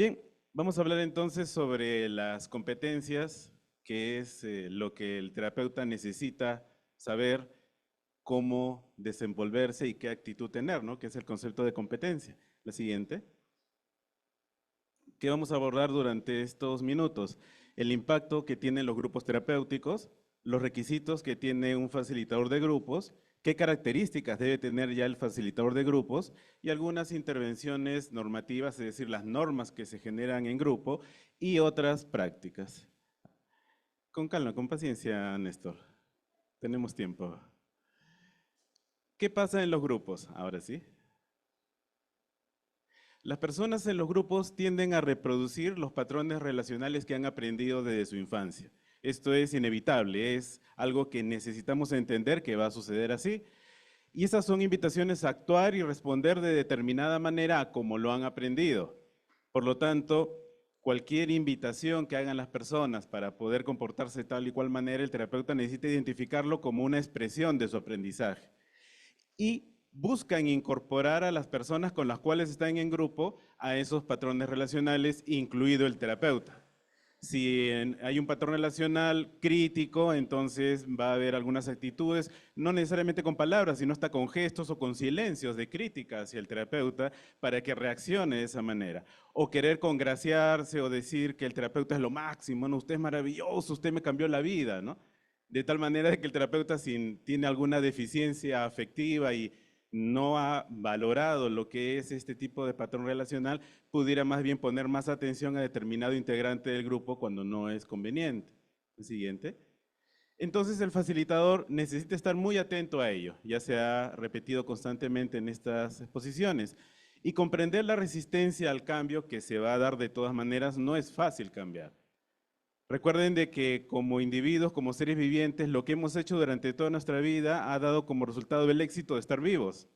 Bien, vamos a hablar entonces sobre las competencias, que es lo que el terapeuta necesita saber cómo desenvolverse y qué actitud tener, ¿no? Que es el concepto de competencia. La siguiente. ¿Qué vamos a abordar durante estos minutos? El impacto que tienen los grupos terapéuticos, los requisitos que tiene un facilitador de grupos, qué características debe tener ya el facilitador de grupos y algunas intervenciones normativas, es decir, las normas que se generan en grupo y otras prácticas. Con calma, con paciencia, Néstor. Tenemos tiempo. ¿Qué pasa en los grupos? Ahora sí. Las personas en los grupos tienden a reproducir los patrones relacionales que han aprendido desde su infancia. Esto es inevitable, es algo que necesitamos entender que va a suceder así. Y esas son invitaciones a actuar y responder de determinada manera a como lo han aprendido. Por lo tanto, cualquier invitación que hagan las personas para poder comportarse de tal y cual manera, el terapeuta necesita identificarlo como una expresión de su aprendizaje. Y buscan incorporar a las personas con las cuales están en grupo a esos patrones relacionales, incluido el terapeuta. Si hay un patrón relacional crítico, entonces va a haber algunas actitudes, no necesariamente con palabras, sino hasta con gestos o con silencios de crítica hacia el terapeuta para que reaccione de esa manera. O querer congraciarse o decir que el terapeuta es lo máximo, ¿no? Usted es maravilloso, usted me cambió la vida, ¿no? De tal manera que el terapeuta, si tiene alguna deficiencia afectiva y no ha valorado lo que es este tipo de patrón relacional, pudiera más bien poner más atención a determinado integrante del grupo cuando no es conveniente. El siguiente. Entonces el facilitador necesita estar muy atento a ello, ya se ha repetido constantemente en estas exposiciones, y comprender la resistencia al cambio que se va a dar de todas maneras. No es fácil cambiar. Recuerden de que como individuos, como seres vivientes, lo que hemos hecho durante toda nuestra vida ha dado como resultado el éxito de estar vivos.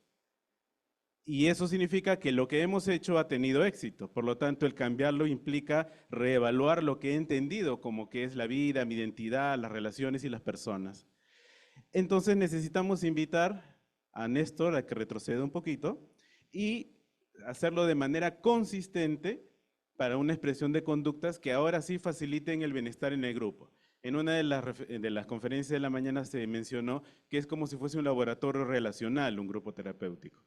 Y eso significa que lo que hemos hecho ha tenido éxito. Por lo tanto, el cambiarlo implica reevaluar lo que he entendido como que es la vida, mi identidad, las relaciones y las personas. Entonces necesitamos invitar a Néstor a que retroceda un poquito y hacerlo de manera consistente para una expresión de conductas que ahora sí faciliten el bienestar en el grupo. En una de las conferencias de la mañana se mencionó que es como si fuese un laboratorio relacional, un grupo terapéutico,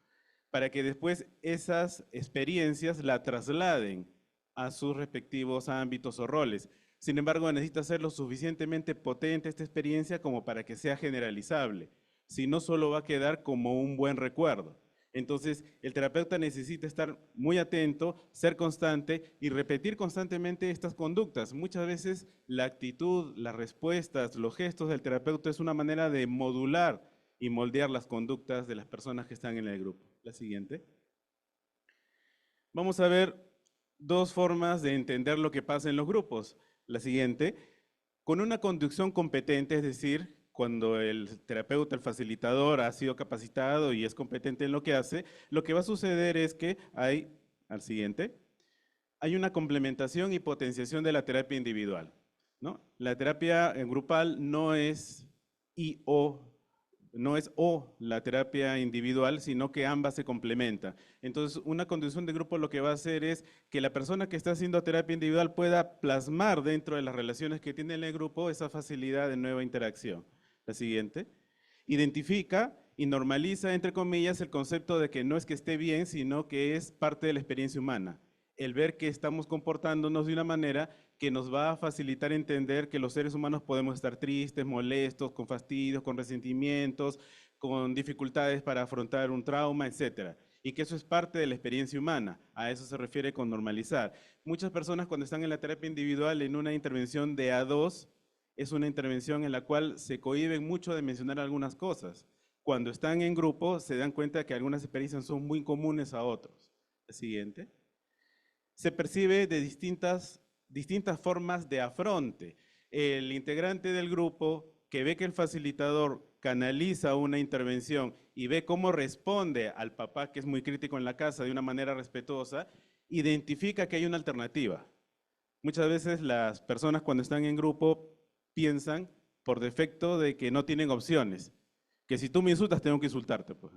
para que después esas experiencias la trasladen a sus respectivos ámbitos o roles. Sin embargo, necesita ser lo suficientemente potente esta experiencia como para que sea generalizable. Si no, solo va a quedar como un buen recuerdo. Entonces, el terapeuta necesita estar muy atento, ser constante y repetir constantemente estas conductas. Muchas veces la actitud, las respuestas, los gestos del terapeuta es una manera de modular y moldear las conductas de las personas que están en el grupo. La siguiente. Vamos a ver dos formas de entender lo que pasa en los grupos. La siguiente, con una conducción competente, es decir, cuando el terapeuta, el facilitador ha sido capacitado y es competente en lo que hace, lo que va a suceder es que al siguiente, hay una complementación y potenciación de la terapia individual, ¿no? La terapia grupal no es no es o la terapia individual, sino que ambas se complementan. Entonces, una conducción de grupo lo que va a hacer es que la persona que está haciendo terapia individual pueda plasmar dentro de las relaciones que tiene en el grupo esa facilidad de nueva interacción. La siguiente. Identifica y normaliza, entre comillas, el concepto de que no es que esté bien, sino que es parte de la experiencia humana. El ver que estamos comportándonos de una manera que nos va a facilitar entender que los seres humanos podemos estar tristes, molestos, con fastidios, con resentimientos, con dificultades para afrontar un trauma, etcétera. Y que eso es parte de la experiencia humana. A eso se refiere con normalizar. Muchas personas cuando están en la terapia individual, en una intervención de A2, es una intervención en la cual se cohíben mucho de mencionar algunas cosas. Cuando están en grupo, se dan cuenta que algunas experiencias son muy comunes a otros. El siguiente. Se percibe de distintas formas de afronte. El integrante del grupo que ve que el facilitador canaliza una intervención y ve cómo responde al papá que es muy crítico en la casa de una manera respetuosa, identifica que hay una alternativa. Muchas veces las personas cuando están en grupo piensan por defecto de que no tienen opciones, que si tú me insultas tengo que insultarte, pues.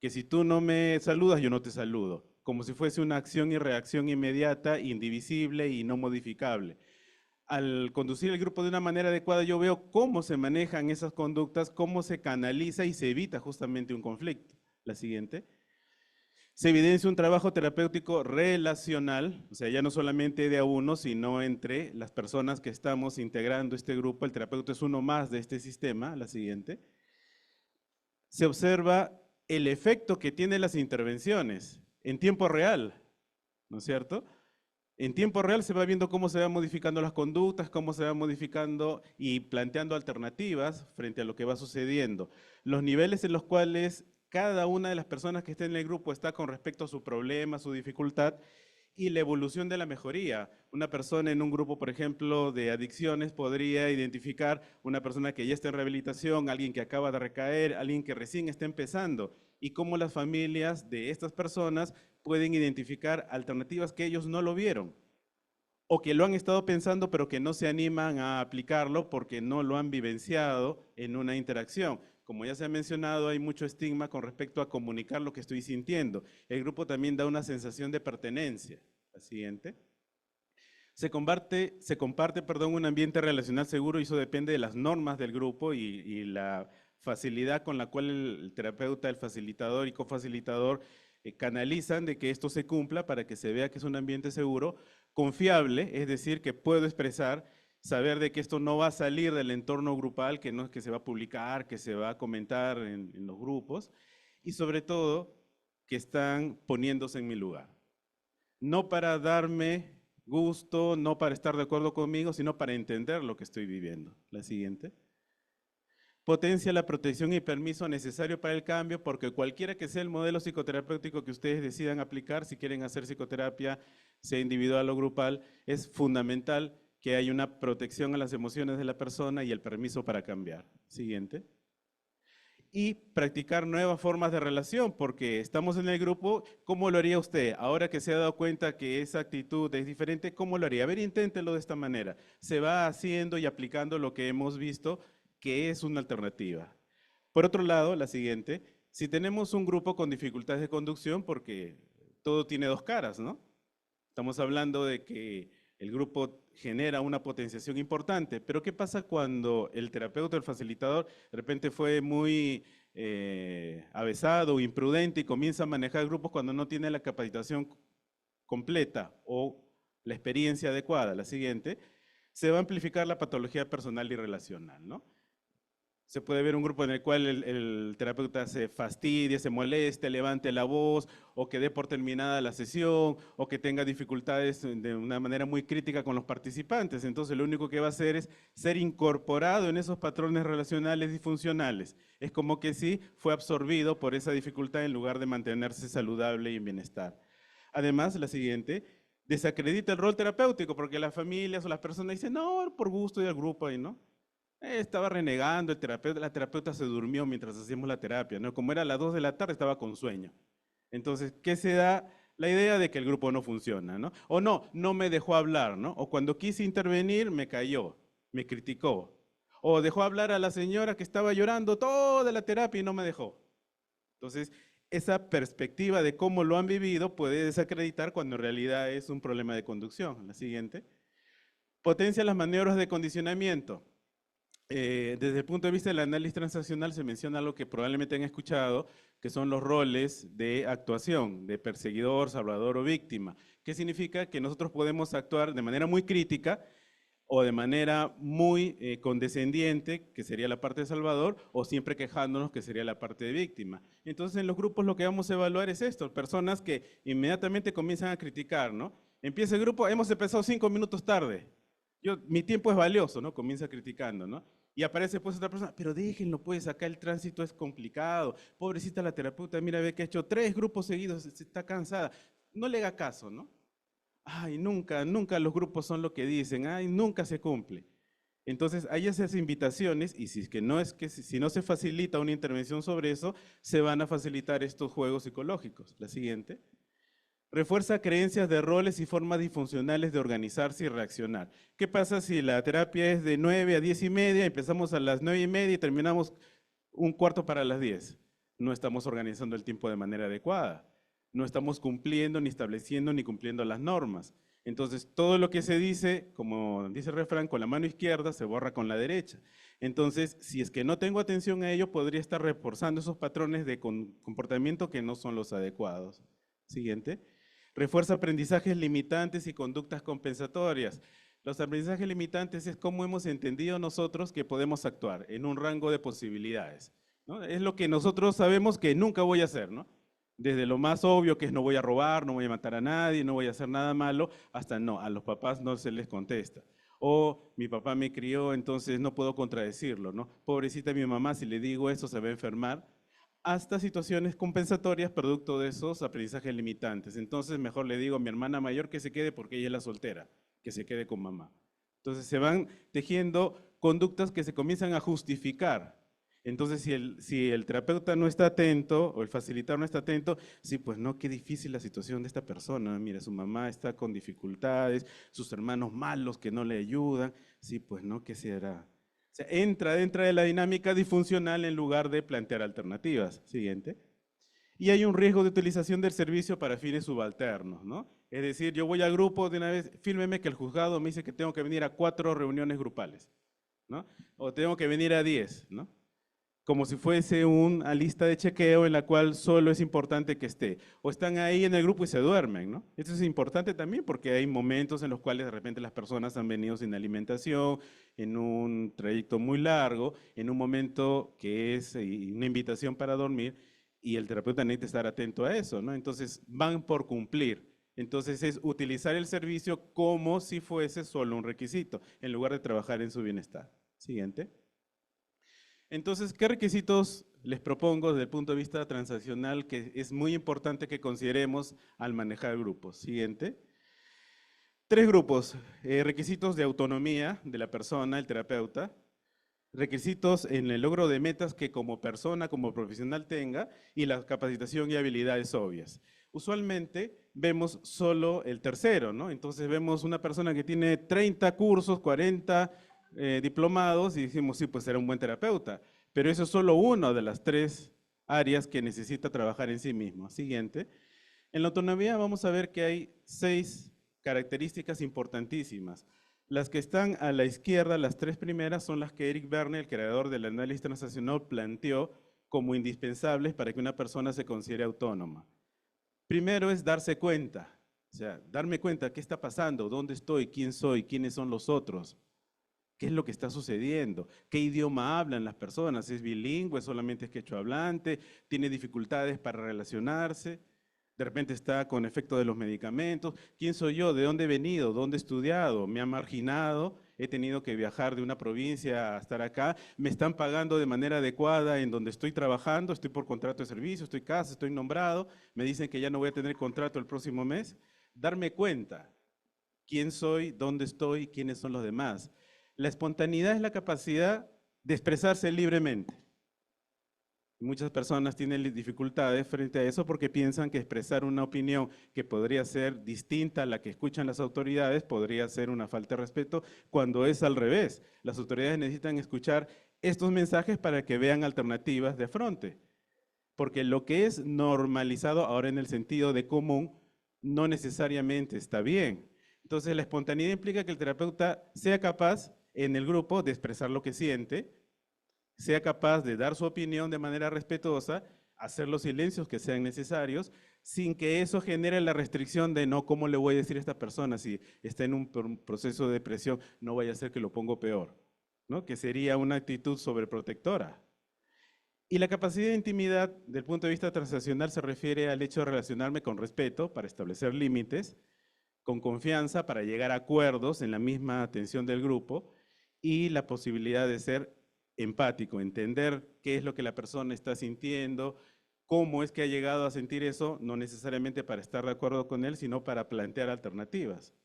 Que si tú no me saludas yo no te saludo. como si fuese una acción y reacción inmediata, indivisible y no modificable. Al conducir el grupo de una manera adecuada, yo veo cómo se manejan esas conductas, cómo se canaliza y se evita justamente un conflicto. La siguiente. Se evidencia un trabajo terapéutico relacional, o sea, ya no solamente de a uno, sino entre las personas que estamos integrando este grupo. El terapeuta es uno más de este sistema. La siguiente. Se observa el efecto que tienen las intervenciones en tiempo real, ¿no es cierto? En tiempo real se va viendo cómo se van modificando las conductas, cómo se van modificando y planteando alternativas frente a lo que va sucediendo. Los niveles en los cuales cada una de las personas que está en el grupo está con respecto a su problema, su dificultad, y la evolución de la mejoría. Una persona en un grupo, por ejemplo, de adicciones podría identificar una persona que ya está en rehabilitación, alguien que acaba de recaer, alguien que recién está empezando, y cómo las familias de estas personas pueden identificar alternativas que ellos no lo vieron o que lo han estado pensando pero que no se animan a aplicarlo porque no lo han vivenciado en una interacción. Como ya se ha mencionado, hay mucho estigma con respecto a comunicar lo que estoy sintiendo. El grupo también da una sensación de pertenencia. La siguiente. Se comparte, un ambiente relacional seguro y eso depende de las normas del grupo y la facilidad con la cual el terapeuta, el facilitador y cofacilitador canalizan de que esto se cumpla para que se vea que es un ambiente seguro, confiable, es decir, que puedo expresar, saber de que esto no va a salir del entorno grupal, que no es que se va a publicar, que se va a comentar en los grupos, y sobre todo, que están poniéndose en mi lugar. No para darme gusto, no para estar de acuerdo conmigo, sino para entender lo que estoy viviendo. La siguiente. Potencia la protección y permiso necesario para el cambio, porque cualquiera que sea el modelo psicoterapéutico que ustedes decidan aplicar, si quieren hacer psicoterapia, sea individual o grupal, es fundamental que haya una protección a las emociones de la persona y el permiso para cambiar. Siguiente. Y practicar nuevas formas de relación, porque estamos en el grupo, ¿cómo lo haría usted? Ahora que se ha dado cuenta que esa actitud es diferente, ¿cómo lo haría? A ver, inténtelo de esta manera. Se va haciendo y aplicando lo que hemos visto, que es una alternativa. Por otro lado, la siguiente, si tenemos un grupo con dificultades de conducción, porque todo tiene dos caras, ¿no? Estamos hablando de que el grupo genera una potenciación importante, pero ¿qué pasa cuando el terapeuta, el facilitador, de repente fue muy avesado o imprudente y comienza a manejar grupos cuando no tiene la capacitación completa o la experiencia adecuada? La siguiente, se va a amplificar la patología personal y relacional, ¿no? Se puede ver un grupo en el cual el terapeuta se fastidie, se moleste, levante la voz, o que dé por terminada la sesión, o que tenga dificultades de una manera muy crítica con los participantes. Entonces lo único que va a hacer es ser incorporado en esos patrones relacionales disfuncionales. Es como que sí fue absorbido por esa dificultad en lugar de mantenerse saludable y en bienestar. Además, la siguiente, desacredita el rol terapéutico, porque las familias o las personas dicen, no, por gusto y al grupo ahí, ¿no? Estaba renegando el terapeuta, la terapeuta se durmió mientras hacíamos la terapia, ¿no? Como era a las 2 de la tarde, estaba con sueño. Entonces, ¿qué se da? La idea de que el grupo no funciona, ¿no? O no, no me dejó hablar, ¿no? O cuando quise intervenir, me cayó, me criticó. O dejó hablar a la señora que estaba llorando toda la terapia y no me dejó. Entonces, esa perspectiva de cómo lo han vivido puede desacreditar cuando en realidad es un problema de conducción. La siguiente. Potencia las maniobras de condicionamiento. Desde el punto de vista del análisis transaccional se menciona algo que probablemente han escuchado, que son los roles de actuación, de perseguidor, salvador o víctima. ¿Qué significa? Que nosotros podemos actuar de manera muy crítica o de manera muy condescendiente, que sería la parte de salvador, o siempre quejándonos, que sería la parte de víctima. Entonces en los grupos lo que vamos a evaluar es esto, personas que inmediatamente comienzan a criticar, ¿no? Empieza el grupo, hemos empezado 5 minutos tarde. Mi tiempo es valioso, ¿no? Comienza criticando, ¿no? Y aparece pues otra persona, pero déjenlo pues, acá el tránsito es complicado, pobrecita la terapeuta, mira, ve que ha hecho 3 grupos seguidos, está cansada. No le haga caso, ¿no? Ay, nunca, nunca los grupos son lo que dicen, ay, nunca se cumple. Entonces, hay esas invitaciones y si es que no es que si no se facilita una intervención sobre eso, se van a facilitar estos juegos psicológicos. La siguiente. Refuerza creencias de roles y formas disfuncionales de organizarse y reaccionar. ¿Qué pasa si la terapia es de 9 a 10 y media, empezamos a las 9 y media y terminamos un cuarto para las 10? No estamos organizando el tiempo de manera adecuada. no estamos cumpliendo, ni estableciendo, ni cumpliendo las normas. Entonces, todo lo que se dice, como dice el refrán, con la mano izquierda se borra con la derecha. Entonces, si es que no tengo atención a ello, podría estar reforzando esos patrones de comportamiento que no son los adecuados. Siguiente. Refuerza aprendizajes limitantes y conductas compensatorias. Los aprendizajes limitantes es cómo hemos entendido nosotros que podemos actuar en un rango de posibilidades, ¿no? Es lo que nosotros sabemos que nunca voy a hacer, ¿no? Desde lo más obvio que es no voy a robar, no voy a matar a nadie, no voy a hacer nada malo, hasta no, a los papás no se les contesta. O mi papá me crió, entonces no puedo contradecirlo, ¿no? Pobrecita mi mamá, si le digo eso se va a enfermar. Hasta situaciones compensatorias producto de esos aprendizajes limitantes. Entonces mejor le digo a mi hermana mayor que se quede porque ella es la soltera, que se quede con mamá. Entonces se van tejiendo conductas que se comienzan a justificar. Entonces si el terapeuta no está atento o el facilitador no está atento, sí, pues no, qué difícil la situación de esta persona. Mira, su mamá está con dificultades, sus hermanos malos que no le ayudan. Sí, pues no, ¿qué será? O sea, entra dentro de la dinámica disfuncional en lugar de plantear alternativas. Siguiente. Y hay un riesgo de utilización del servicio para fines subalternos, ¿no? Es decir, yo voy al grupo de una vez, fírmeme que el juzgado me dice que tengo que venir a 4 reuniones grupales, ¿no? O tengo que venir a 10, ¿no? Como si fuese una lista de chequeo en la cual solo es importante que esté. O están ahí en el grupo y se duermen, ¿no? Esto es importante también porque hay momentos en los cuales de repente las personas han venido sin alimentación, en un trayecto muy largo, en un momento que es una invitación para dormir, y el terapeuta necesita estar atento a eso, ¿no? Entonces van por cumplir. Entonces es utilizar el servicio como si fuese solo un requisito, en lugar de trabajar en su bienestar. Siguiente. Entonces, ¿qué requisitos les propongo desde el punto de vista transaccional que es muy importante que consideremos al manejar grupos? Siguiente. 3 grupos. Requisitos de autonomía de la persona, el terapeuta. Requisitos en el logro de metas que como persona, como profesional tenga, y la capacitación y habilidades obvias. Usualmente vemos solo el tercero, ¿no? Entonces vemos una persona que tiene 30 cursos, 40 diplomados y decimos, sí, pues será un buen terapeuta. Pero eso es solo una de las 3 áreas que necesita trabajar en sí mismo. Siguiente. En la autonomía vamos a ver que hay 6 características importantísimas. Las que están a la izquierda, las 3 primeras, son las que Eric Berne, el creador del análisis transaccional, planteó como indispensables para que una persona se considere autónoma. Primero es darse cuenta, o sea, darme cuenta qué está pasando, dónde estoy, quién soy, quiénes son los otros, qué es lo que está sucediendo, qué idioma hablan las personas, es bilingüe, solamente es quechohablante, tiene dificultades para relacionarse. De repente está con efecto de los medicamentos. ¿Quién soy yo? ¿De dónde he venido? ¿Dónde he estudiado? ¿Me han marginado? ¿He tenido que viajar de una provincia a estar acá? ¿Me están pagando de manera adecuada en donde estoy trabajando? ¿Estoy por contrato de servicio? ¿Estoy casa? ¿Estoy nombrado? ¿Me dicen que ya no voy a tener contrato el próximo mes? Darme cuenta. ¿Quién soy? ¿Dónde estoy? ¿Quiénes son los demás? La espontaneidad es la capacidad de expresarse libremente. Muchas personas tienen dificultades frente a eso porque piensan que expresar una opinión que podría ser distinta a la que escuchan las autoridades podría ser una falta de respeto, cuando es al revés. Las autoridades necesitan escuchar estos mensajes para que vean alternativas de frente. Porque lo que es normalizado ahora en el sentido de común no necesariamente está bien. Entonces la espontaneidad implica que el terapeuta sea capaz en el grupo de expresar lo que siente, sea capaz de dar su opinión de manera respetuosa, hacer los silencios que sean necesarios, sin que eso genere la restricción de no, ¿cómo le voy a decir a esta persona si está en un proceso de depresión? No vaya a ser que lo pongo peor, ¿no? Que sería una actitud sobreprotectora. Y la capacidad de intimidad, del punto de vista transaccional, se refiere al hecho de relacionarme con respeto para establecer límites, con confianza para llegar a acuerdos en la misma atención del grupo y la posibilidad de ser empático, entender qué es lo que la persona está sintiendo, cómo es que ha llegado a sentir eso, no necesariamente para estar de acuerdo con él, sino para plantear alternativas.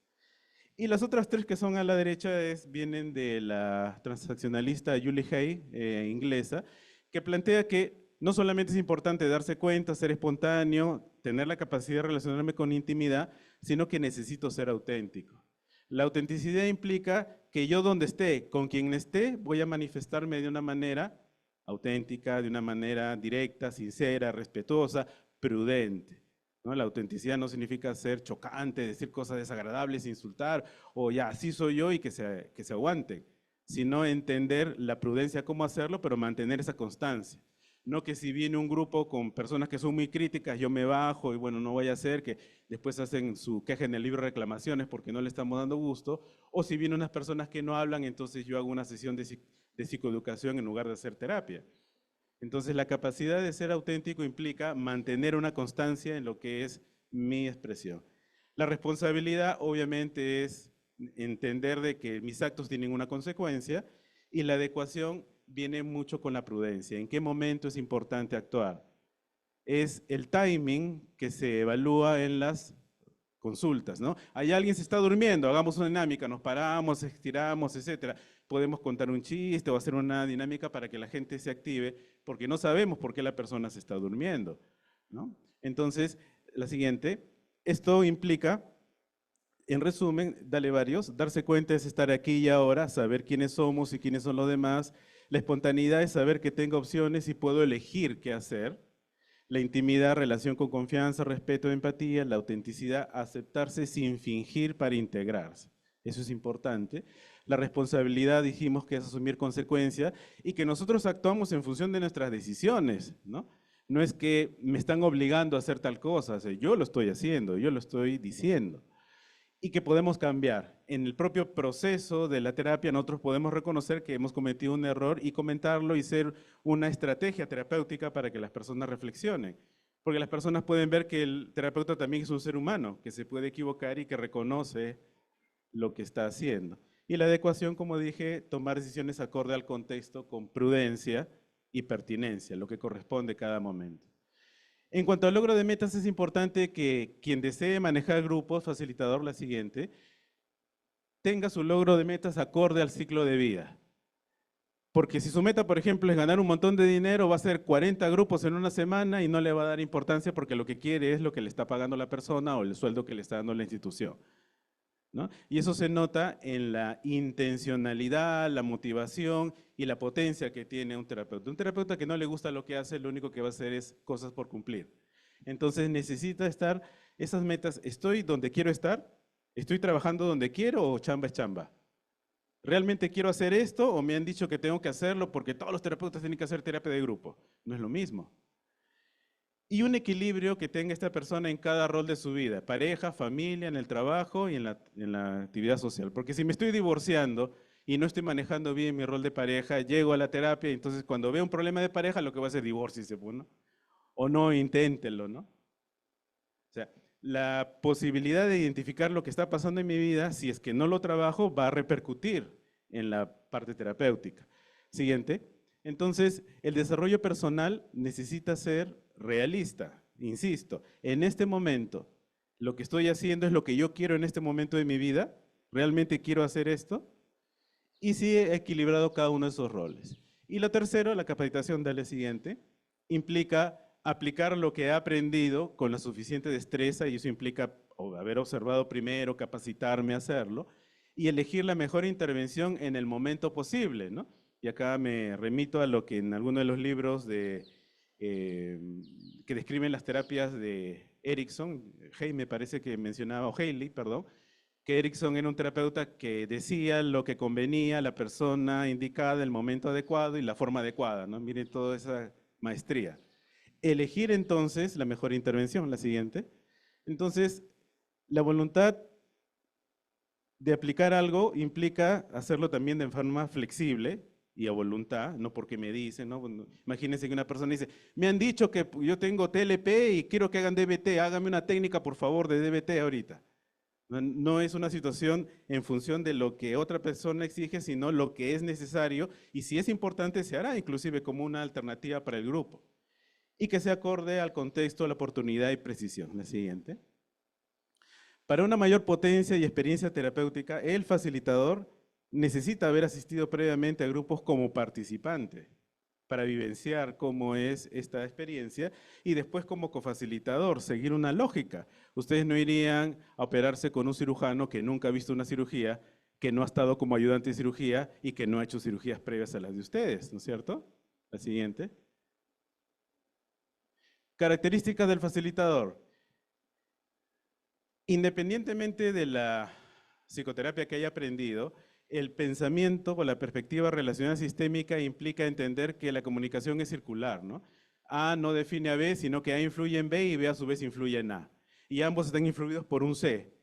Y las otras 3 que son a la derecha vienen de la transaccionalista Julie Hay, inglesa, que plantea que no solamente es importante darse cuenta, ser espontáneo, tener la capacidad de relacionarme con intimidad, sino que necesito ser auténtico. La autenticidad implica que yo donde esté, con quien esté, voy a manifestarme de una manera auténtica, de una manera directa, sincera, respetuosa, prudente. ¿no? La autenticidad no significa ser chocante, decir cosas desagradables, insultar, o ya, así soy yo y que se aguanten, sino entender la prudencia, cómo hacerlo, pero mantener esa constancia. No que si viene un grupo con personas que son muy críticas, yo me bajo y bueno, no vaya a ser que después hacen su queja en el libro de reclamaciones porque no le estamos dando gusto, o si vienen unas personas que no hablan, entonces yo hago una sesión de psicoeducación en lugar de hacer terapia. Entonces, la capacidad de ser auténtico implica mantener una constancia en lo que es mi expresión. La responsabilidad, obviamente, es entender de que mis actos tienen una consecuencia y la adecuación viene mucho con la prudencia. ¿En qué momento es importante actuar? Es el timing que se evalúa en las consultas, ¿no? Hay alguien se está durmiendo, hagamos una dinámica, nos paramos, estiramos, etcétera. Podemos contar un chiste o hacer una dinámica para que la gente se active, porque no sabemos por qué la persona se está durmiendo, ¿no? Entonces, la siguiente, esto implica, en resumen, dale varios, darse cuenta es estar aquí y ahora, saber quiénes somos y quiénes son los demás. La espontaneidad es saber que tengo opciones y puedo elegir qué hacer. La intimidad, relación con confianza, respeto, empatía, la autenticidad, aceptarse sin fingir para integrarse. Eso es importante. La responsabilidad, dijimos que es asumir consecuencias y que nosotros actuamos en función de nuestras decisiones, ¿no? No es que me están obligando a hacer tal cosa, o sea, yo lo estoy haciendo, yo lo estoy diciendo y que podemos cambiar. En el propio proceso de la terapia nosotros podemos reconocer que hemos cometido un error y comentarlo y ser una estrategia terapéutica para que las personas reflexionen. Porque las personas pueden ver que el terapeuta también es un ser humano, que se puede equivocar y que reconoce lo que está haciendo. Y la adecuación, como dije, tomar decisiones acorde al contexto con prudencia y pertinencia, lo que corresponde a cada momento. En cuanto al logro de metas, es importante que quien desee manejar grupos, facilitador, la siguiente, tenga su logro de metas acorde al ciclo de vida. Porque si su meta, por ejemplo, es ganar un montón de dinero, va a hacer 40 grupos en una semana y no le va a dar importancia porque lo que quiere es lo que le está pagando la persona o el sueldo que le está dando la institución, ¿no? Y eso se nota en la intencionalidad, la motivación y la potencia que tiene un terapeuta. Un terapeuta que no le gusta lo que hace, lo único que va a hacer es cosas por cumplir. Entonces necesita estar, esas metas, ¿estoy donde quiero estar? ¿Estoy trabajando donde quiero o chamba es chamba? ¿Realmente quiero hacer esto o me han dicho que tengo que hacerlo porque todos los terapeutas tienen que hacer terapia de grupo? No es lo mismo. Y un equilibrio que tenga esta persona en cada rol de su vida, pareja, familia, en el trabajo y en la actividad social. Porque si me estoy divorciando y no estoy manejando bien mi rol de pareja, llego a la terapia y entonces cuando veo un problema de pareja, lo que va a hacer divórciese, ¿no? O no, inténtelo, ¿no? O sea, la posibilidad de identificar lo que está pasando en mi vida, si es que no lo trabajo, va a repercutir en la parte terapéutica. Siguiente. Entonces, el desarrollo personal necesita ser realista, insisto. En este momento, lo que estoy haciendo es lo que yo quiero en este momento de mi vida. ¿Realmente quiero hacer esto? Y si he equilibrado cada uno de esos roles. Y lo tercero, la capacitación del siguiente, implica aplicar lo que he aprendido con la suficiente destreza, y eso implica haber observado primero, capacitarme a hacerlo, y elegir la mejor intervención en el momento posible, ¿no? Y acá me remito a lo que en alguno de los libros que describen las terapias de Erickson, Hay me parece que mencionaba, o Haley, perdón, que Erickson era un terapeuta que decía lo que convenía a la persona indicada, el momento adecuado y la forma adecuada, ¿no? Miren toda esa maestría. Elegir entonces la mejor intervención, la siguiente. Entonces, la voluntad de aplicar algo implica hacerlo también de forma flexible y a voluntad, no porque me dicen, ¿no? Imagínense que una persona dice, me han dicho que yo tengo TLP y quiero que hagan DBT, hágame una técnica por favor de DBT ahorita. No es una situación en función de lo que otra persona exige, sino lo que es necesario y si es importante se hará inclusive como una alternativa para el grupo y que se acorde al contexto, la oportunidad y precisión. La siguiente. Para una mayor potencia y experiencia terapéutica, el facilitador necesita haber asistido previamente a grupos como participante para vivenciar cómo es esta experiencia y después como cofacilitador, seguir una lógica. Ustedes no irían a operarse con un cirujano que nunca ha visto una cirugía, que no ha estado como ayudante de cirugía y que no ha hecho cirugías previas a las de ustedes, ¿no es cierto? La siguiente. Características del facilitador. Independientemente de la psicoterapia que haya aprendido, el pensamiento o la perspectiva relacional sistémica implica entender que la comunicación es circular, ¿no? A no define a B, sino que A influye en B y B a su vez influye en A. Y ambos están influidos por un C.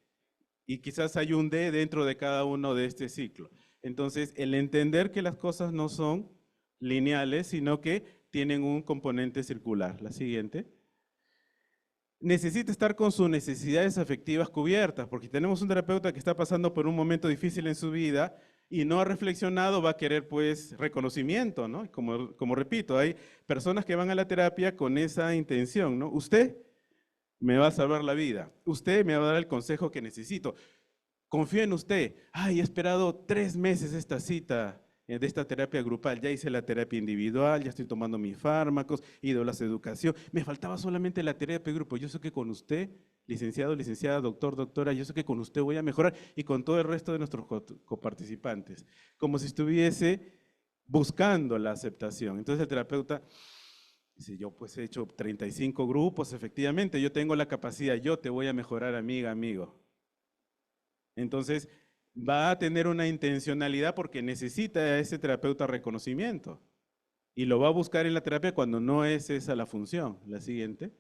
Y quizás hay un D dentro de cada uno de este ciclo. Entonces, el entender que las cosas no son lineales, sino que tienen un componente circular. La siguiente. Necesita estar con sus necesidades afectivas cubiertas, porque tenemos un terapeuta que está pasando por un momento difícil en su vida y no ha reflexionado, va a querer pues reconocimiento, ¿no? Como repito, hay personas que van a la terapia con esa intención, ¿no? Usted me va a salvar la vida, usted me va a dar el consejo que necesito, confío en usted. Ay, he esperado 3 meses esta cita de esta terapia grupal, ya hice la terapia individual, ya estoy tomando mis fármacos, he ido a las educación, me faltaba solamente la terapia de grupo. Yo sé que con usted, licenciado, licenciada, doctor, doctora, yo sé que con usted voy a mejorar y con todo el resto de nuestros coparticipantes, como si estuviese buscando la aceptación. Entonces el terapeuta dice, yo pues he hecho 35 grupos, efectivamente, yo tengo la capacidad, yo te voy a mejorar, amiga, amigo. Entonces, va a tener una intencionalidad porque necesita a ese terapeuta reconocimiento. Y lo va a buscar en la terapia cuando no es esa la función. La siguiente.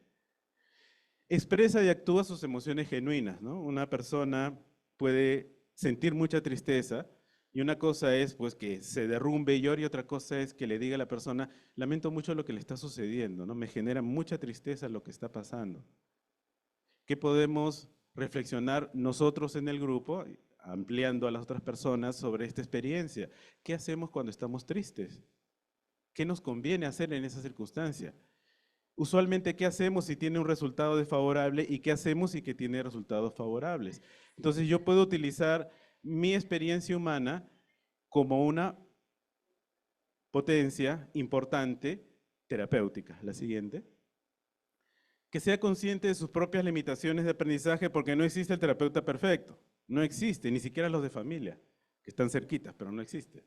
Expresa y actúa sus emociones genuinas, ¿no? Una persona puede sentir mucha tristeza y una cosa es pues que se derrumbe y llore y otra cosa es que le diga a la persona, lamento mucho lo que le está sucediendo, ¿no? Me genera mucha tristeza lo que está pasando. ¿Qué podemos reflexionar nosotros en el grupo, ampliando a las otras personas sobre esta experiencia? ¿Qué hacemos cuando estamos tristes? ¿Qué nos conviene hacer en esa circunstancia? Usualmente, ¿qué hacemos si tiene un resultado desfavorable y qué hacemos si que tiene resultados favorables? Entonces, yo puedo utilizar mi experiencia humana como una potencia importante terapéutica. La siguiente. Que sea consciente de sus propias limitaciones de aprendizaje porque no existe el terapeuta perfecto. No existe, ni siquiera los de familia, que están cerquitas, pero no existe.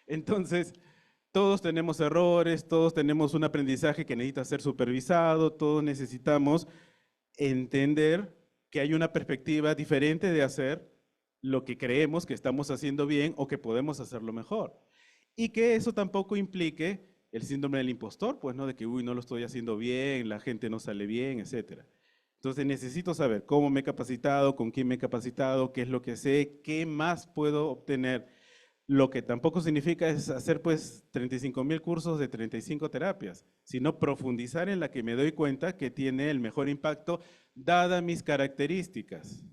Entonces, todos tenemos errores, todos tenemos un aprendizaje que necesita ser supervisado, todos necesitamos entender que hay una perspectiva diferente de hacer lo que creemos que estamos haciendo bien o que podemos hacerlo mejor. Y que eso tampoco implique el síndrome del impostor, pues no de que, uy, no lo estoy haciendo bien, la gente no sale bien, etc. Entonces necesito saber cómo me he capacitado, con quién me he capacitado, qué es lo que sé, qué más puedo obtener. Lo que tampoco significa es hacer pues 35,000 cursos de 35 terapias, sino profundizar en la que me doy cuenta que tiene el mejor impacto dadas mis características.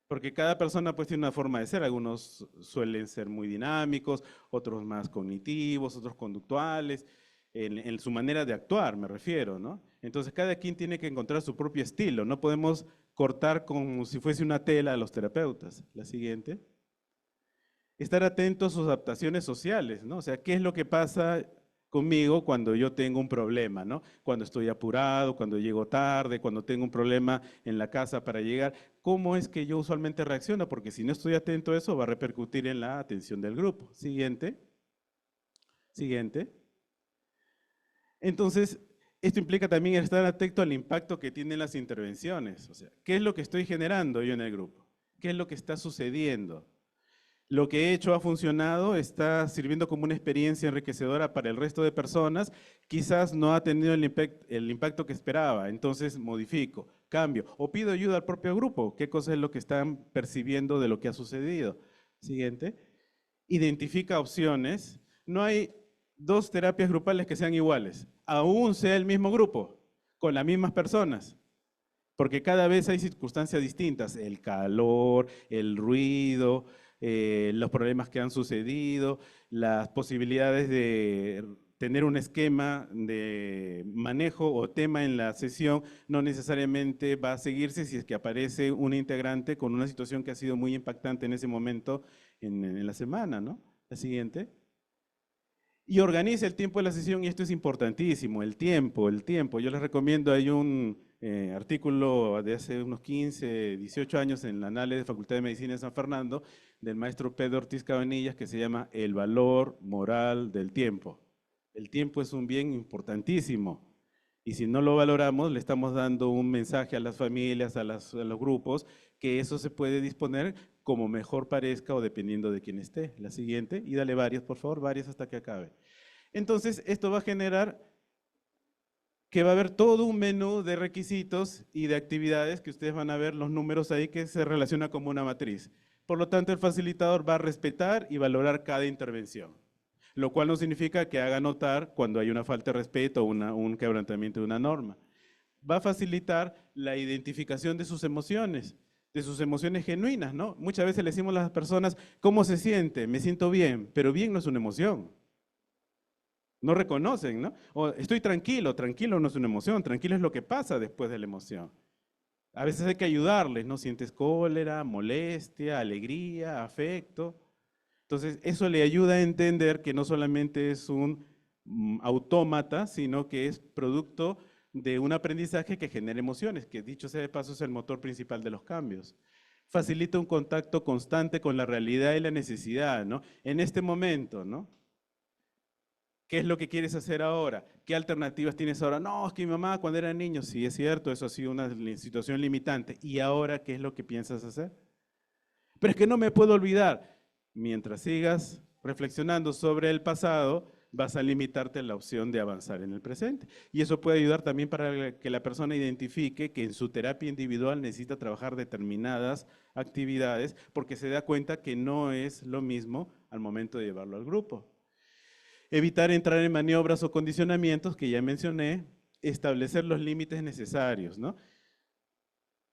Porque cada persona pues tiene una forma de ser, algunos suelen ser muy dinámicos, otros más cognitivos, otros conductuales, en su manera de actuar me refiero, ¿no? Entonces cada quien tiene que encontrar su propio estilo, no podemos cortar como si fuese una tela a los terapeutas. La siguiente. Estar atento a sus adaptaciones sociales, ¿no? O sea, ¿qué es lo que pasa conmigo cuando yo tengo un problema, ¿no? Cuando estoy apurado, cuando llego tarde, cuando tengo un problema en la casa para llegar, ¿cómo es que yo usualmente reacciono? Porque si no estoy atento a eso, va a repercutir en la atención del grupo. Siguiente. Siguiente. Entonces, esto implica también estar atento al impacto que tienen las intervenciones. O sea, ¿qué es lo que estoy generando yo en el grupo? ¿Qué es lo que está sucediendo? Lo que he hecho ha funcionado, está sirviendo como una experiencia enriquecedora para el resto de personas, quizás no ha tenido el impacto que esperaba, entonces modifico, cambio o pido ayuda al propio grupo, qué cosa es lo que están percibiendo de lo que ha sucedido. Siguiente, identifica opciones, no hay dos terapias grupales que sean iguales, aún sea el mismo grupo, con las mismas personas. Porque cada vez hay circunstancias distintas, el calor, el ruido, los problemas que han sucedido, las posibilidades de tener un esquema de manejo o tema en la sesión no necesariamente va a seguirse si es que aparece un integrante con una situación que ha sido muy impactante en ese momento en la semana, ¿no? La siguiente. Y organiza el tiempo de la sesión, y esto es importantísimo, el tiempo, el tiempo. Yo les recomiendo, hay un artículo de hace unos 15, 18 años en la Anales de Facultad de Medicina de San Fernando, del maestro Pedro Ortiz Cabanillas, que se llama El valor moral del tiempo. El tiempo es un bien importantísimo. Y si no lo valoramos, le estamos dando un mensaje a las familias, a los grupos, que eso se puede disponer como mejor parezca o dependiendo de quién esté. La siguiente, y dale varios, por favor, varios hasta que acabe. Entonces, esto va a generar que va a haber todo un menú de requisitos y de actividades que ustedes van a ver los números ahí que se relaciona como una matriz. Por lo tanto, el facilitador va a respetar y valorar cada intervención, lo cual no significa que haga notar cuando hay una falta de respeto o un quebrantamiento de una norma. Va a facilitar la identificación de sus emociones genuinas, ¿no? Muchas veces le decimos a las personas, ¿cómo se siente? Me siento bien, pero bien no es una emoción. No reconocen, ¿no? O estoy tranquilo, tranquilo no es una emoción, tranquilo es lo que pasa después de la emoción. A veces hay que ayudarles, ¿no? Sientes cólera, molestia, alegría, afecto. Entonces, eso le ayuda a entender que no solamente es un autómata, sino que es producto de un aprendizaje que genera emociones, que dicho sea de paso es el motor principal de los cambios. Facilita un contacto constante con la realidad y la necesidad, ¿no? En este momento, ¿no? ¿Qué es lo que quieres hacer ahora? ¿Qué alternativas tienes ahora? No, es que mi mamá cuando era niño, sí es cierto, eso ha sido una situación limitante. ¿Y ahora qué es lo que piensas hacer? Pero es que no me puedo olvidar. Mientras sigas reflexionando sobre el pasado, vas a limitarte a la opción de avanzar en el presente. Y eso puede ayudar también para que la persona identifique que en su terapia individual necesita trabajar determinadas actividades porque se da cuenta que no es lo mismo al momento de llevarlo al grupo. Evitar entrar en maniobras o condicionamientos que ya mencioné, establecer los límites necesarios, ¿no?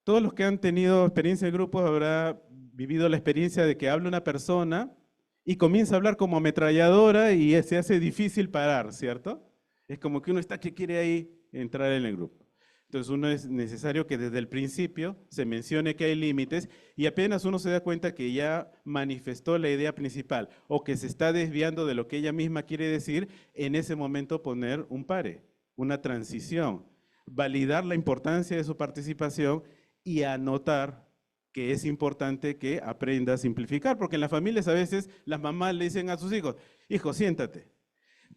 Todos los que han tenido experiencia de grupo habrá vivido la experiencia de que habla una persona y comienza a hablar como ametralladora y se hace difícil parar, ¿cierto? Es como que uno está que quiere ahí entrar en el grupo. Entonces uno es necesario que desde el principio se mencione que hay límites y apenas uno se da cuenta que ya manifestó la idea principal o que se está desviando de lo que ella misma quiere decir, en ese momento poner un pare, una transición, validar la importancia de su participación y anotar que es importante que aprenda a simplificar, porque en las familias a veces las mamás le dicen a sus hijos, hijo, siéntate,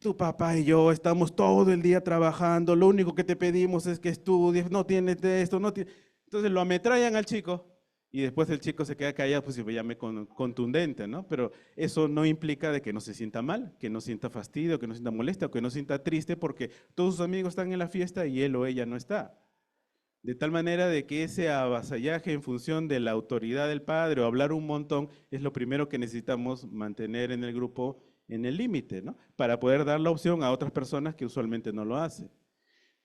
tu papá y yo estamos todo el día trabajando, lo único que te pedimos es que estudies, no tienes de esto, no tienes... Entonces lo ametrallan al chico y después el chico se queda callado, pues se llame contundente, ¿no? Pero eso no implica de que no se sienta mal, que no sienta fastidio, que no sienta molestia, o que no sienta triste porque todos sus amigos están en la fiesta y él o ella no está. De tal manera de que ese avasallaje en función de la autoridad del padre o hablar un montón es lo primero que necesitamos mantener en el grupo en el límite, ¿no? Para poder dar la opción a otras personas que usualmente no lo hacen.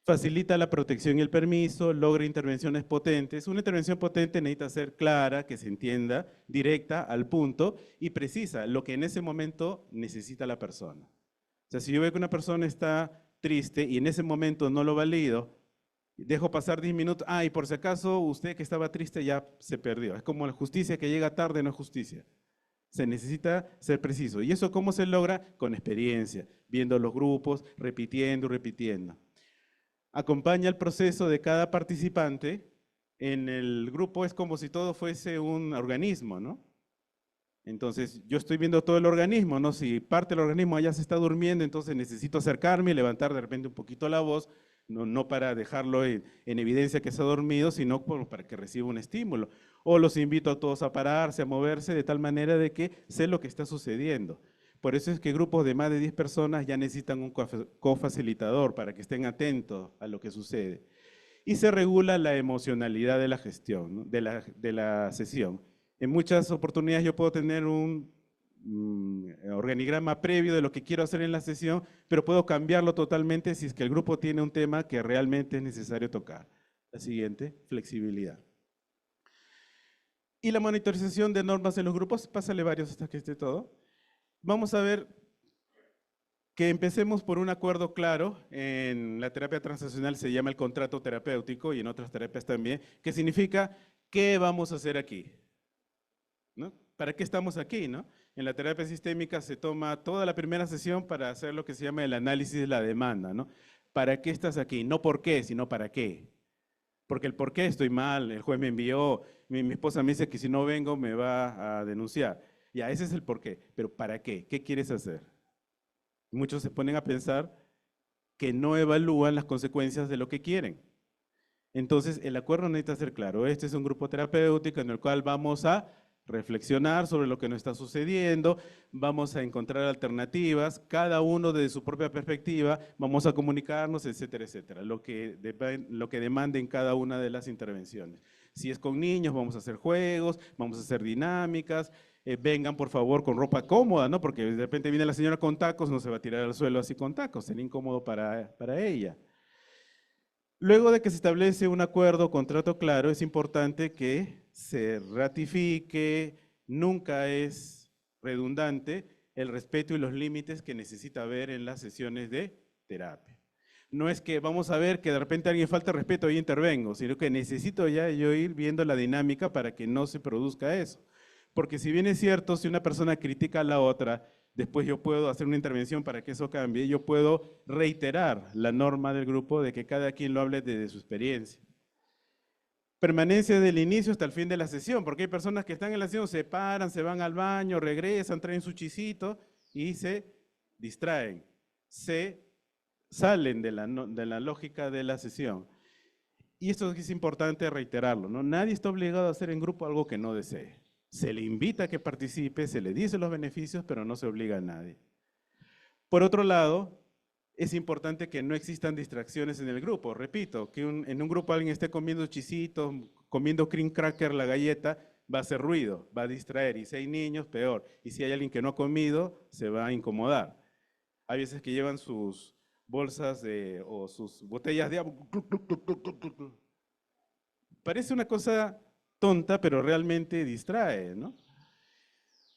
Facilita la protección y el permiso, logra intervenciones potentes. Una intervención potente necesita ser clara, que se entienda, directa, al punto y precisa, lo que en ese momento necesita la persona. O sea, si yo veo que una persona está triste y en ese momento no lo valido, dejo pasar 10 minutos, y por si acaso usted que estaba triste ya se perdió. Es como la justicia que llega tarde, no es justicia. Se necesita ser preciso. ¿Y eso cómo se logra? Con experiencia, viendo los grupos, repitiendo, repitiendo. Acompaña el proceso de cada participante. En el grupo es como si todo fuese un organismo, ¿no? Entonces, yo estoy viendo todo el organismo, ¿no? Si parte del organismo ya se está durmiendo, entonces necesito acercarme y levantar de repente un poquito la voz, no para dejarlo en evidencia que se ha dormido, sino para que reciba un estímulo. O los invito a todos a pararse, a moverse, de tal manera de que sé lo que está sucediendo. Por eso es que grupos de más de 10 personas ya necesitan un cofacilitador para que estén atentos a lo que sucede. Y se regula la emocionalidad de la gestión, ¿no? de la sesión. En muchas oportunidades yo puedo tener un organigrama previo de lo que quiero hacer en la sesión, pero puedo cambiarlo totalmente si es que el grupo tiene un tema que realmente es necesario tocar. La siguiente, flexibilidad. Y la monitorización de normas en los grupos, pásale varios hasta que esté todo. Vamos a ver que empecemos por un acuerdo claro. En la terapia transaccional se llama el contrato terapéutico y en otras terapias también, que significa ¿qué vamos a hacer aquí? ¿No? ¿Para qué estamos aquí? ¿No? En la terapia sistémica se toma toda la primera sesión para hacer lo que se llama el análisis de la demanda, ¿no? ¿Para qué estás aquí? No por qué, sino para qué. Porque el por qué estoy mal, el juez me envió, mi esposa me dice que si no vengo me va a denunciar. Ya, ese es el por qué. Pero ¿para qué? ¿Qué quieres hacer? Muchos se ponen a pensar que no evalúan las consecuencias de lo que quieren. Entonces, el acuerdo necesita ser claro. Este es un grupo terapéutico en el cual vamos a reflexionar sobre lo que nos está sucediendo, vamos a encontrar alternativas, cada uno desde su propia perspectiva, vamos a comunicarnos, etcétera, etcétera, lo que demanden cada una de las intervenciones. Si es con niños, vamos a hacer juegos, vamos a hacer dinámicas, vengan por favor con ropa cómoda, ¿no? Porque de repente viene la señora con tacos, no se va a tirar al suelo así con tacos, sería incómodo para ella. Luego de que se establece un acuerdo, contrato claro, es importante que se ratifique, nunca es redundante, el respeto y los límites que necesita haber en las sesiones de terapia. No es que vamos a ver que de repente alguien falta respeto y intervengo, sino que necesito ya yo ir viendo la dinámica para que no se produzca eso. Porque si bien es cierto, si una persona critica a la otra, después yo puedo hacer una intervención para que eso cambie, yo puedo reiterar la norma del grupo de que cada quien lo hable desde su experiencia. Permanencia del inicio hasta el fin de la sesión, porque hay personas que están en la sesión, se paran, se van al baño, regresan, traen su chisito y se distraen, se salen de la lógica de la sesión. Y esto es importante reiterarlo, ¿no? Nadie está obligado a hacer en grupo algo que no desee. Se le invita a que participe, se le dice los beneficios, pero no se obliga a nadie. Por otro lado, es importante que no existan distracciones en el grupo. Repito, que en un grupo alguien esté comiendo chisitos, comiendo cream cracker, la galleta, va a hacer ruido, va a distraer. Y si hay niños, peor. Y si hay alguien que no ha comido, se va a incomodar. Hay veces que llevan sus bolsas o sus botellas de agua. Parece una cosa tonta, pero realmente distrae, ¿no?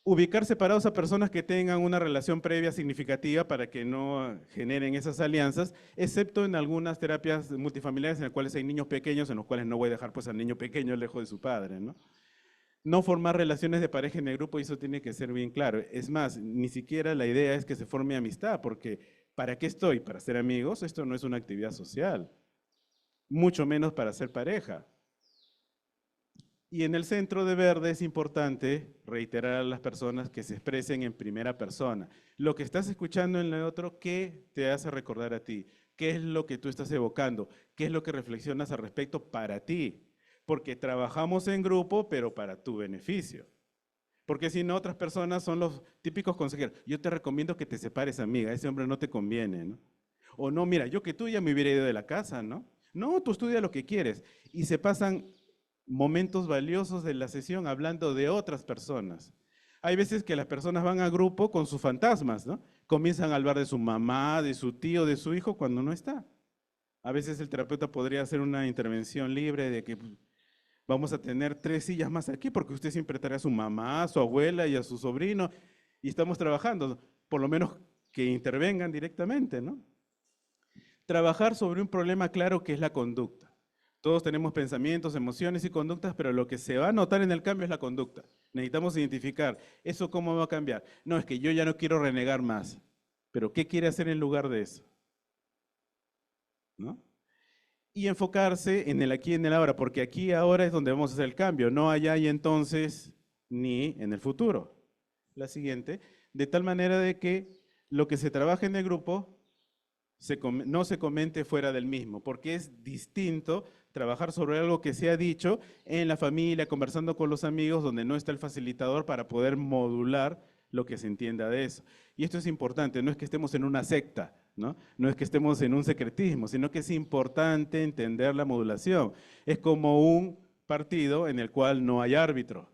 Ubicar separados a personas que tengan una relación previa significativa para que no generen esas alianzas, excepto en algunas terapias multifamiliares en las cuales hay niños pequeños, en los cuales no voy a dejar pues al niño pequeño lejos de su padre, ¿no? No formar relaciones de pareja en el grupo, y eso tiene que ser bien claro. Es más, ni siquiera la idea es que se forme amistad, porque ¿para qué estoy? ¿Para ser amigos? Esto no es una actividad social, mucho menos para ser pareja. Y en el centro de verde es importante reiterar a las personas que se expresen en primera persona. Lo que estás escuchando en el otro, ¿qué te hace recordar a ti? ¿Qué es lo que tú estás evocando? ¿Qué es lo que reflexionas al respecto para ti? Porque trabajamos en grupo, pero para tu beneficio. Porque si no, otras personas son los típicos consejeros. Yo te recomiendo que te separes, amiga, ese hombre no te conviene, ¿no? O no, mira, yo que tú ya me hubiera ido de la casa, ¿no? No, tú estudia lo que quieres. Y se pasan momentos valiosos de la sesión hablando de otras personas. Hay veces que las personas van a grupo con sus fantasmas, ¿no? Comienzan a hablar de su mamá, de su tío, de su hijo cuando no está. A veces el terapeuta podría hacer una intervención libre de que vamos a tener 3 sillas más aquí porque usted siempre trae a su mamá, a su abuela y a su sobrino y estamos trabajando, por lo menos que intervengan directamente, ¿no? Trabajar sobre un problema claro que es la conducta. Todos tenemos pensamientos, emociones y conductas, pero lo que se va a notar en el cambio es la conducta. Necesitamos identificar, ¿eso cómo va a cambiar? No, es que yo ya no quiero renegar más, pero ¿qué quiere hacer en lugar de eso? ¿No? Y enfocarse en el aquí y en el ahora, porque aquí y ahora es donde vamos a hacer el cambio, no allá y entonces ni en el futuro. La siguiente, de tal manera de que lo que se trabaja en el grupo no se comente fuera del mismo, porque es distinto trabajar sobre algo que se ha dicho en la familia, conversando con los amigos, donde no está el facilitador para poder modular lo que se entienda de eso. Y esto es importante, no es que estemos en una secta, ¿no? No es que estemos en un secretismo, sino que es importante entender la modulación. Es como un partido en el cual no hay árbitro.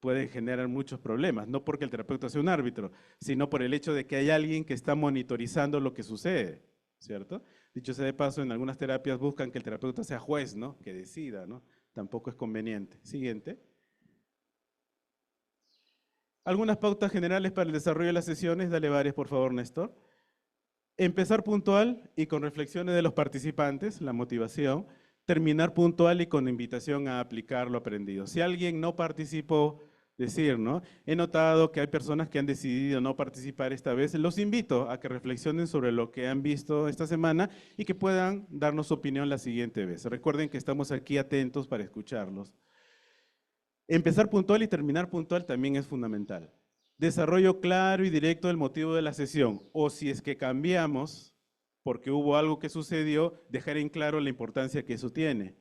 Puede generar muchos problemas, no porque el terapeuta sea un árbitro, sino por el hecho de que hay alguien que está monitorizando lo que sucede, ¿cierto? Dicho sea de paso, en algunas terapias buscan que el terapeuta sea juez, ¿no? Que decida, ¿no? Tampoco es conveniente. Siguiente. Algunas pautas generales para el desarrollo de las sesiones, dale varias por favor, Néstor. Empezar puntual y con reflexiones de los participantes, la motivación. Terminar puntual y con invitación a aplicar lo aprendido. Si alguien no participó, decir, ¿no? He notado que hay personas que han decidido no participar esta vez. Los invito a que reflexionen sobre lo que han visto esta semana y que puedan darnos su opinión la siguiente vez. Recuerden que estamos aquí atentos para escucharlos. Empezar puntual y terminar puntual también es fundamental. Desarrollo claro y directo del motivo de la sesión, o si es que cambiamos porque hubo algo que sucedió, dejar en claro la importancia que eso tiene.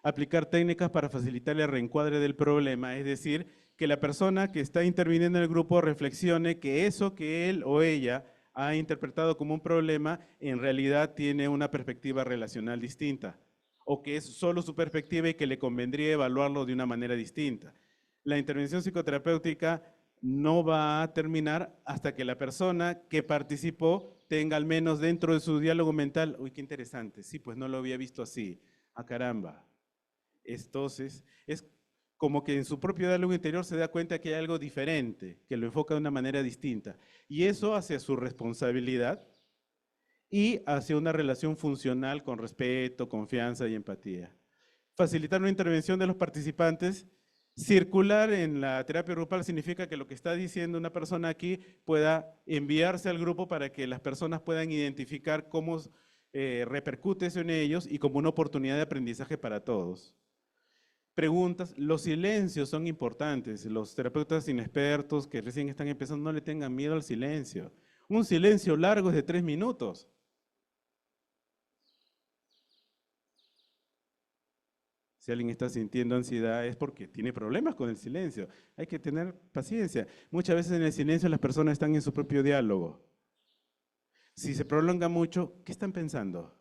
Aplicar técnicas para facilitar el reencuadre del problema, es decir, que la persona que está interviniendo en el grupo reflexione que eso que él o ella ha interpretado como un problema, en realidad tiene una perspectiva relacional distinta, o que es solo su perspectiva y que le convendría evaluarlo de una manera distinta. La intervención psicoterapéutica no va a terminar hasta que la persona que participó tenga al menos dentro de su diálogo mental, uy, qué interesante, sí, pues no lo había visto así, ah, caramba. Entonces, es como que en su propio diálogo interior se da cuenta que hay algo diferente, que lo enfoca de una manera distinta. Y eso hacia su responsabilidad y hacia una relación funcional con respeto, confianza y empatía. Facilitar una intervención de los participantes. Circular en la terapia grupal significa que lo que está diciendo una persona aquí pueda enviarse al grupo para que las personas puedan identificar cómo repercute eso en ellos y como una oportunidad de aprendizaje para todos. Preguntas, los silencios son importantes. Los terapeutas inexpertos que recién están empezando no le tengan miedo al silencio. Un silencio largo es de 3 minutos. Si alguien está sintiendo ansiedad es porque tiene problemas con el silencio. Hay que tener paciencia. Muchas veces en el silencio las personas están en su propio diálogo. Si se prolonga mucho, ¿qué están pensando?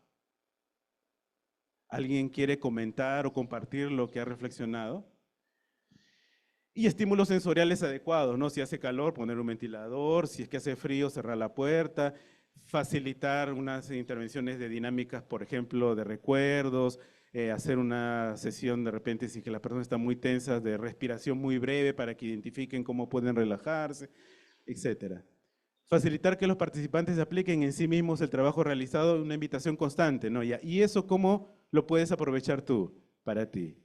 ¿Alguien quiere comentar o compartir lo que ha reflexionado? Y estímulos sensoriales adecuados, ¿no? Si hace calor, poner un ventilador, si es que hace frío, cerrar la puerta, facilitar unas intervenciones de dinámicas, por ejemplo, de recuerdos, hacer una sesión de repente, si que la persona está muy tensa, de respiración muy breve para que identifiquen cómo pueden relajarse, etcétera. Facilitar que los participantes apliquen en sí mismos el trabajo realizado, una invitación constante, ¿no? ¿Y eso cómo lo puedes aprovechar tú? Para ti,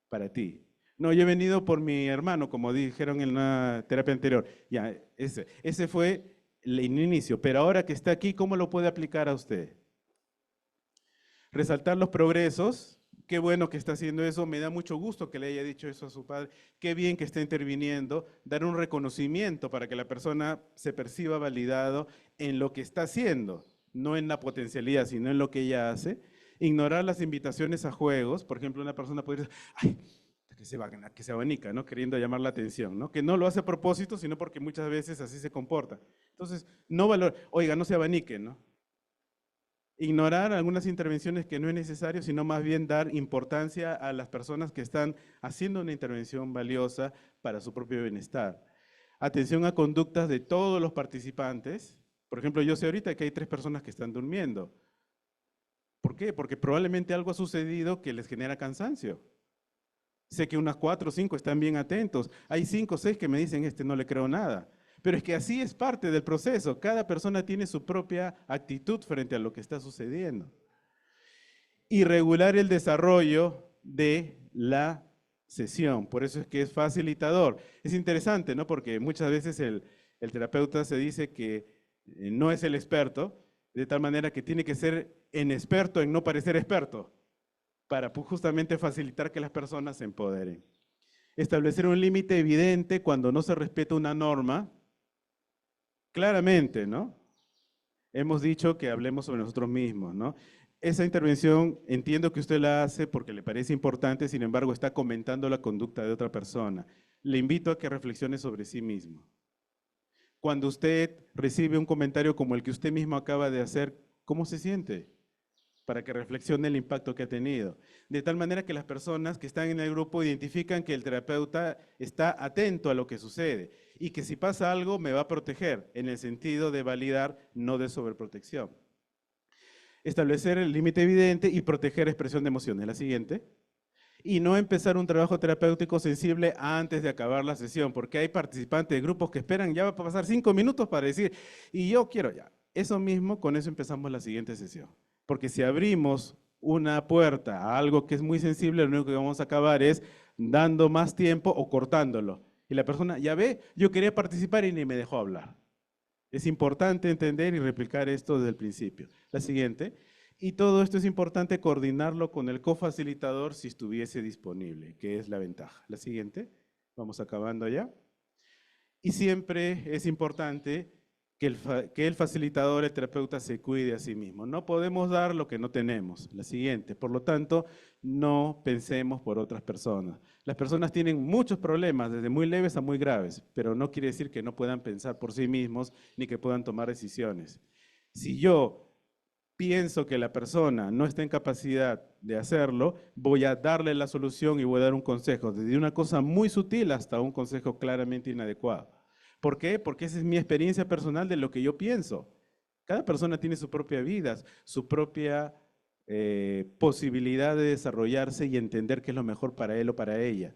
para ti. No, yo he venido por mi hermano, como dijeron en una terapia anterior. Ya, ese fue el inicio, pero ahora que está aquí, ¿cómo lo puede aplicar a usted? Resaltar los progresos. Qué bueno que está haciendo eso, me da mucho gusto que le haya dicho eso a su padre, qué bien que está interviniendo, dar un reconocimiento para que la persona se perciba validado en lo que está haciendo, no en la potencialidad, sino en lo que ella hace. Ignorar las invitaciones a juegos, por ejemplo, una persona puede decir, ay, que se abanica, ¿no? Queriendo llamar la atención, ¿no? Que no lo hace a propósito, sino porque muchas veces así se comporta. Entonces, no valor, oiga, no se abanique, ¿no? Ignorar algunas intervenciones que no es necesario, sino más bien dar importancia a las personas que están haciendo una intervención valiosa para su propio bienestar. Atención a conductas de todos los participantes. Por ejemplo, yo sé ahorita que hay 3 personas que están durmiendo. ¿Por qué? Porque probablemente algo ha sucedido que les genera cansancio. Sé que unas 4 o 5 están bien atentos. Hay 5 o 6 que me dicen, no le creo nada. Pero es que así es parte del proceso. Cada persona tiene su propia actitud frente a lo que está sucediendo. Y regular el desarrollo de la sesión. Por eso es que es facilitador. Es interesante, ¿no? Porque muchas veces el terapeuta se dice que no es el experto, de tal manera que tiene que ser experto en no parecer experto, para justamente facilitar que las personas se empoderen. Establecer un límite evidente cuando no se respeta una norma, claramente, ¿no? Hemos dicho que hablemos sobre nosotros mismos, ¿no? Esa intervención entiendo que usted la hace porque le parece importante, sin embargo está comentando la conducta de otra persona. Le invito a que reflexione sobre sí mismo. Cuando usted recibe un comentario como el que usted mismo acaba de hacer, ¿cómo se siente? Para que reflexione el impacto que ha tenido. De tal manera que las personas que están en el grupo identifican que el terapeuta está atento a lo que sucede y que si pasa algo me va a proteger en el sentido de validar, no de sobreprotección. Establecer el límite evidente y proteger expresión de emociones. La siguiente. Y no empezar un trabajo terapéutico sensible antes de acabar la sesión, porque hay participantes de grupos que esperan, ya va a pasar 5 minutos para decir, y yo quiero ya. Eso mismo, con eso empezamos la siguiente sesión. Porque si abrimos una puerta a algo que es muy sensible, lo único que vamos a acabar es dando más tiempo o cortándolo. Y la persona, ya ve, yo quería participar y ni me dejó hablar. Es importante entender y replicar esto desde el principio. La siguiente. Y todo esto es importante coordinarlo con el cofacilitador si estuviese disponible, que es la ventaja. La siguiente. Vamos acabando ya. Y siempre es importante que el facilitador, el terapeuta, se cuide a sí mismo. No podemos dar lo que no tenemos. La siguiente, por lo tanto, no pensemos por otras personas. Las personas tienen muchos problemas, desde muy leves a muy graves, pero no quiere decir que no puedan pensar por sí mismos ni que puedan tomar decisiones. Si yo pienso que la persona no está en capacidad de hacerlo, voy a darle la solución y voy a dar un consejo, desde una cosa muy sutil hasta un consejo claramente inadecuado. ¿Por qué? Porque esa es mi experiencia personal de lo que yo pienso. Cada persona tiene su propia vida, su propia posibilidad de desarrollarse y entender qué es lo mejor para él o para ella.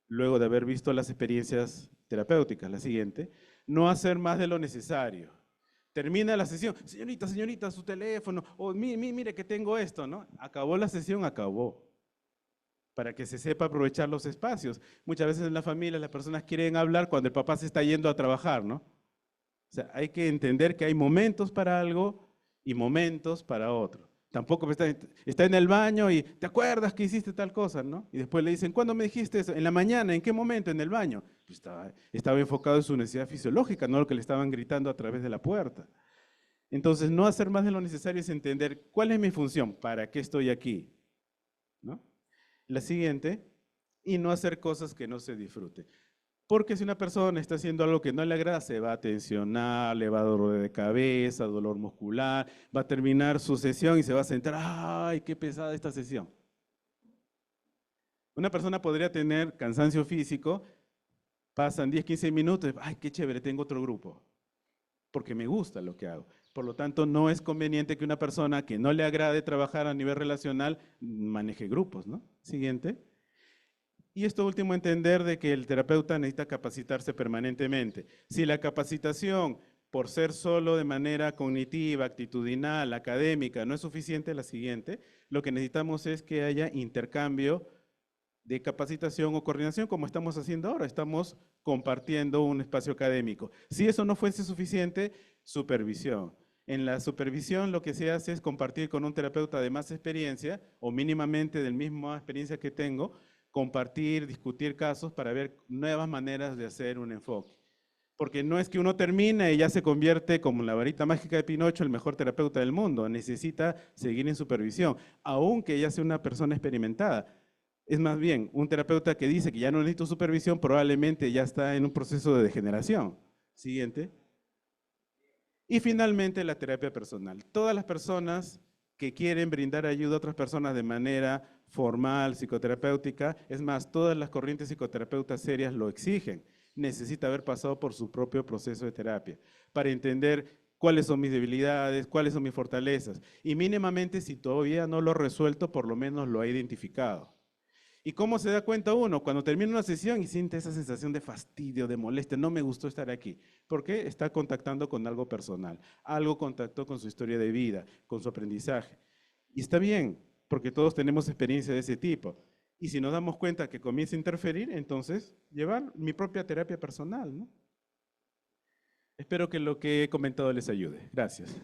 Luego de haber visto las experiencias terapéuticas, la siguiente, no hacer más de lo necesario. Termina la sesión, señorita, señorita, su teléfono, o mire que tengo esto, ¿no? Acabó la sesión, acabó. Para que se sepa aprovechar los espacios. Muchas veces en la familia las personas quieren hablar cuando el papá se está yendo a trabajar, ¿no? O sea, hay que entender que hay momentos para algo y momentos para otro. Tampoco está en el baño y ¿te acuerdas que hiciste tal cosa, no? Y después le dicen, ¿cuándo me dijiste eso? En la mañana, ¿en qué momento? En el baño. Pues estaba enfocado en su necesidad fisiológica, no lo que le estaban gritando a través de la puerta. Entonces, no hacer más de lo necesario es entender cuál es mi función, para qué estoy aquí, ¿no? La siguiente, y no hacer cosas que no se disfruten. Porque si una persona está haciendo algo que no le agrada, se va a tensionar, le va a dar dolor de cabeza, dolor muscular, va a terminar su sesión y se va a sentar, ¡ay, qué pesada esta sesión! Una persona podría tener cansancio físico, pasan 10, 15 minutos, ¡ay, qué chévere, tengo otro grupo! Porque me gusta lo que hago. Por lo tanto, no es conveniente que una persona que no le agrade trabajar a nivel relacional maneje grupos, ¿no? Siguiente. Y esto último, entender de que el terapeuta necesita capacitarse permanentemente. Si la capacitación, por ser solo de manera cognitiva, actitudinal, académica, no es suficiente, la siguiente, lo que necesitamos es que haya intercambio de capacitación o coordinación, como estamos haciendo ahora, estamos compartiendo un espacio académico. Si eso no fuese suficiente, supervisión. En la supervisión lo que se hace es compartir con un terapeuta de más experiencia o mínimamente de la misma experiencia que tengo, compartir, discutir casos para ver nuevas maneras de hacer un enfoque. Porque no es que uno termina y ya se convierte como la varita mágica de Pinocho, el mejor terapeuta del mundo. Necesita seguir en supervisión, aunque ya sea una persona experimentada. Es más bien, un terapeuta que dice que ya no necesita supervisión probablemente ya está en un proceso de degeneración. Siguiente. Y finalmente, la terapia personal. Todas las personas que quieren brindar ayuda a otras personas de manera formal, psicoterapéutica, es más, todas las corrientes psicoterapeutas serias lo exigen. Necesita haber pasado por su propio proceso de terapia para entender cuáles son mis debilidades, cuáles son mis fortalezas. Y mínimamente, si todavía no lo he resuelto, por lo menos lo ha identificado. ¿Y cómo se da cuenta uno? Cuando termina una sesión y siente esa sensación de fastidio, de molestia, no me gustó estar aquí. ¿Por qué? Está contactando con algo personal. Algo contactó con su historia de vida, con su aprendizaje. Y está bien, porque todos tenemos experiencia de ese tipo. Y si nos damos cuenta que comienza a interferir, entonces llevar mi propia terapia personal, ¿no? Espero que lo que he comentado les ayude. Gracias.